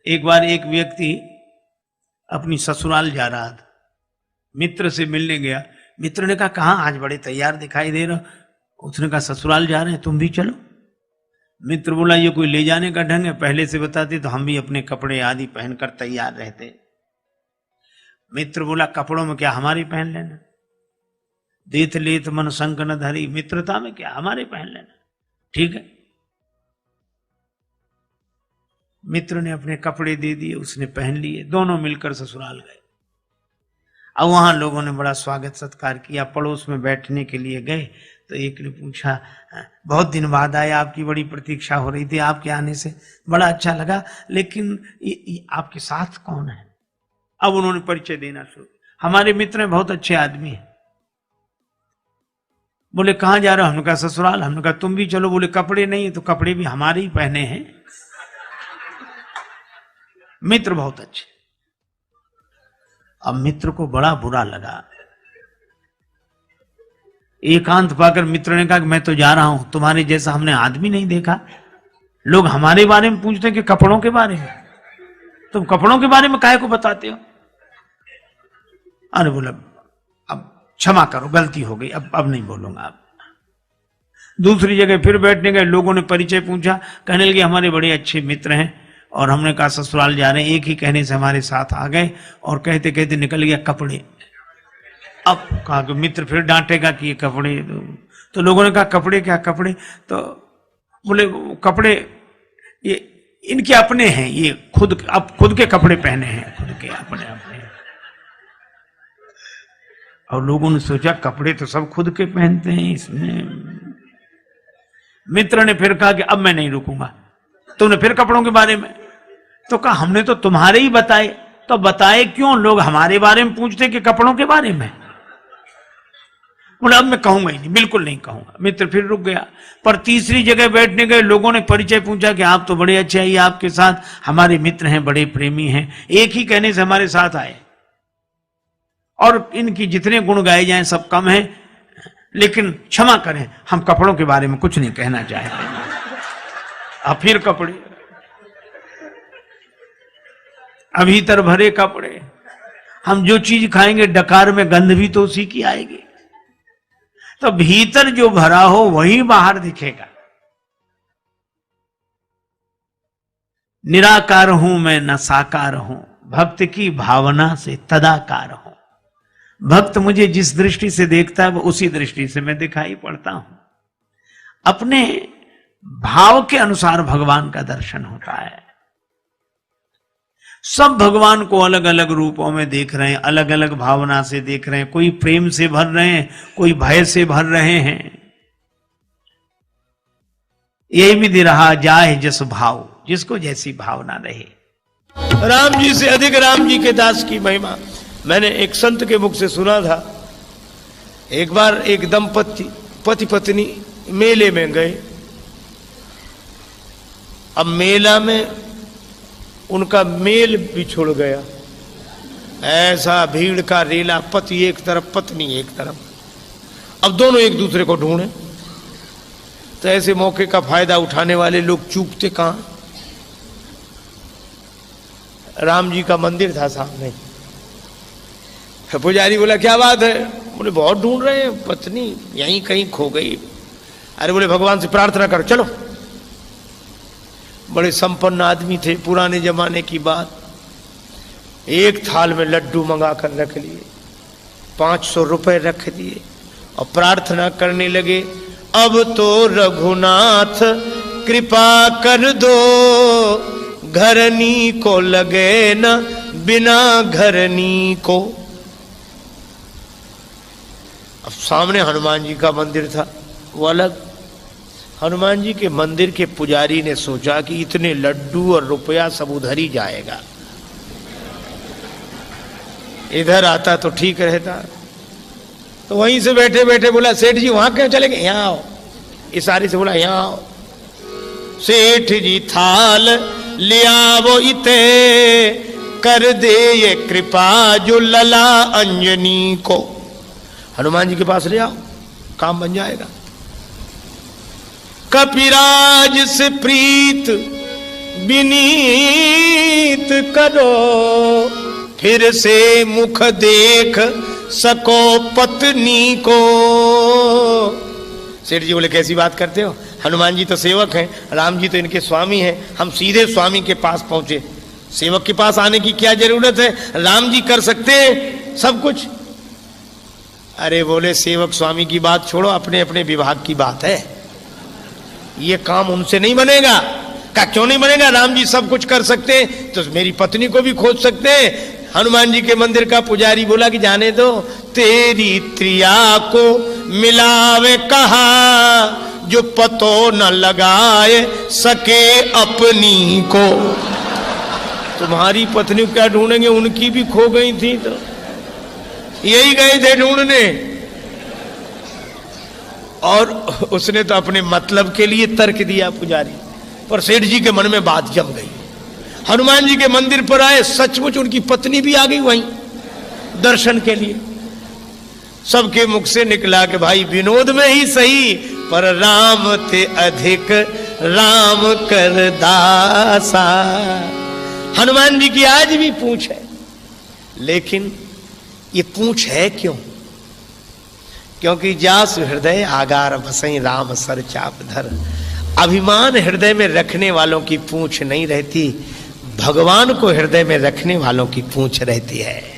एक बार एक व्यक्ति अपनी ससुराल जा रहा था, मित्र से मिलने गया। मित्र ने कहा कहाँ आज बड़े तैयार दिखाई दे रहे हो। उसने कहा ससुराल जा रहे हैं, तुम भी चलो। मित्र बोला ये कोई ले जाने का ढंग है, पहले से बताते तो हम भी अपने कपड़े आदि पहनकर तैयार रहते। मित्र बोला कपड़ों में क्या हमारे पहन लेना, देत लेत मन संग न धरी, मित्रता में क्या हमारे पहन लेना, ठीक है। मित्र ने अपने कपड़े दे दिए, उसने पहन लिए, दोनों मिलकर ससुराल गए। अब वहां लोगों ने बड़ा स्वागत सत्कार किया। पड़ोस में बैठने के लिए गए तो एक ने पूछा बहुत दिन बाद आए, आपकी बड़ी प्रतीक्षा हो रही थी, आपके आने से बड़ा अच्छा लगा, लेकिन ये आपके साथ कौन है। अब उन्होंने परिचय देना शुरू, हमारे मित्र हैं, बहुत अच्छे आदमी हैं। बोले कहां जा रहे हो, हमने कहा ससुराल। हमने कहा तुम भी चलो। बोले कपड़े नहीं है, तो कपड़े भी हमारे ही पहने हैं। मित्र बहुत अच्छे। अब मित्र को बड़ा बुरा लगा। एकांत पाकर मित्र ने कहा कि मैं तो जा रहा हूं, तुम्हारे जैसा हमने आदमी नहीं देखा। लोग हमारे बारे में पूछते हैं कि कपड़ों के बारे में, तुम कपड़ों के बारे में काहे को बताते हो। अरे बोला अब क्षमा करो, गलती हो गई, अब नहीं बोलूंगा। अब दूसरी जगह फिर बैठने गए, लोगों ने परिचय पूछा, कहने लगे हमारे बड़े अच्छे मित्र हैं, और हमने कहा ससुराल जा रहे हैं। एक ही कहने से हमारे साथ आ गए और कहते कहते निकल गया कपड़े। अब कहा कि मित्र फिर डांटेगा कि ये कपड़े, तो लोगों ने कहा कपड़े क्या कपड़े, तो बोले कपड़े ये इनके अपने हैं, ये खुद के कपड़े पहने हैं, खुद के अपने अपने। और लोगों ने सोचा कपड़े तो सब खुद के पहनते हैं इसमें। मित्र ने फिर कहा कि अब मैं नहीं रुकूंगा, तुमने फिर कपड़ों के बारे में, तो कहा हमने तो तुम्हारे ही बताए। तो बताए क्यों, लोग हमारे बारे में पूछते कि कपड़ों के बारे में। बोले अब मैं कहूंगा ही नहीं, बिल्कुल नहीं कहूंगा। मित्र फिर रुक गया। पर तीसरी जगह बैठने गए, लोगों ने परिचय पूछा कि आप तो बड़े अच्छे हैं, आपके साथ हमारे मित्र हैं, बड़े प्रेमी हैं, एक ही कहने से हमारे साथ आए, और इनकी जितने गुण गाए जाएं सब कम है, लेकिन क्षमा करें हम कपड़ों के बारे में कुछ नहीं कहना चाहते। अब फिर कपड़े, अब भीतर भरे कपड़े। हम जो चीज खाएंगे डकार में गंध भी तो उसी की आएगी, तो भीतर जो भरा हो वही बाहर दिखेगा। निराकार हूं मैं न साकार हूं, भक्त की भावना से तदाकार हूं। भक्त मुझे जिस दृष्टि से देखता है वो उसी दृष्टि से मैं दिखाई पड़ता हूं। अपने भाव के अनुसार भगवान का दर्शन होता है। सब भगवान को अलग अलग रूपों में देख रहे हैं, अलग अलग भावना से देख रहे हैं। कोई प्रेम से भर रहे हैं, कोई भय से भर रहे हैं। यही भी दे रहा जाए जस भाव, जिसको जैसी भावना रहे। राम जी से अधिक राम जी के दास की महिमा मैंने एक संत के मुख से सुना था। एक बार एक दंपति पति पत्नी मेले में गए। अब मेला में उनका मेल बिछुड़ गया, ऐसा भीड़ का रेला, पति एक तरफ पत्नी एक तरफ। अब दोनों एक दूसरे को ढूंढे, तो ऐसे मौके का फायदा उठाने वाले लोग चूकते कहां। राम जी का मंदिर था सामने। पुजारी बोला क्या बात है। बोले बहुत ढूंढ रहे हैं, पत्नी यहीं कहीं खो गई। अरे बोले भगवान से प्रार्थना करो, चलो। बड़े संपन्न आदमी थे, पुराने जमाने की बात। एक थाल में लड्डू मंगा कर रख लिए, 500 रुपए रख दिए और प्रार्थना करने लगे, अब तो रघुनाथ कृपा कर दो, घरनी को लगे न बिना घरनी को। अब सामने हनुमान जी का मंदिर था, वो अलग। हनुमान जी के मंदिर के पुजारी ने सोचा कि इतने लड्डू और रुपया सब उधर ही जाएगा, इधर आता तो ठीक रहता। तो वहीं से बैठे बैठे बोला सेठ जी वहां क्यों चले गए, यहां आओ। इशारे से बोला यहां आओ। सेठ जी थाल लिया वो इते, कर दे ये कृपा जो लला अंजनी को। हनुमान जी के पास ले आओ, काम बन जाएगा। कपिराज से प्रीत विनीत करो, फिर से मुख देख सको पत्नी को। सेठ जी बोले कैसी बात करते हो, हनुमान जी तो सेवक हैं, राम जी तो इनके स्वामी हैं, हम सीधे स्वामी के पास पहुंचे, सेवक के पास आने की क्या जरूरत है, राम जी कर सकते हैं सब कुछ। अरे बोले सेवक स्वामी की बात छोड़ो, अपने अपने विभाग की बात है, ये काम उनसे नहीं बनेगा। क्या क्यों नहीं बनेगा, राम जी सब कुछ कर सकते हैं तो मेरी पत्नी को भी खोज सकते हैं। हनुमान जी के मंदिर का पुजारी बोला कि जाने दो, तेरी त्रिया को मिलावे कहा, जो पतो न लगाए सके अपनी को। तुम्हारी पत्नी क्या ढूंढेंगे, उनकी भी खो गई थी तो यही गए थे ढूंढने। और उसने तो अपने मतलब के लिए तर्क दिया पुजारी, पर सेठ जी के मन में बात जम गई। हनुमान जी के मंदिर पर आए, सचमुच उनकी पत्नी भी आ गई वहीं दर्शन के लिए। सबके मुख से निकला कि भाई विनोद में ही सही, पर राम ते अधिक राम कर दासा। हनुमान जी की आज भी पूंछ है, लेकिन ये पूंछ है क्यों? क्योंकि जासु हृदय आगार बसई राम सर चाप धर। अभिमान हृदय में रखने वालों की पूंछ नहीं रहती, भगवान को हृदय में रखने वालों की पूंछ रहती है।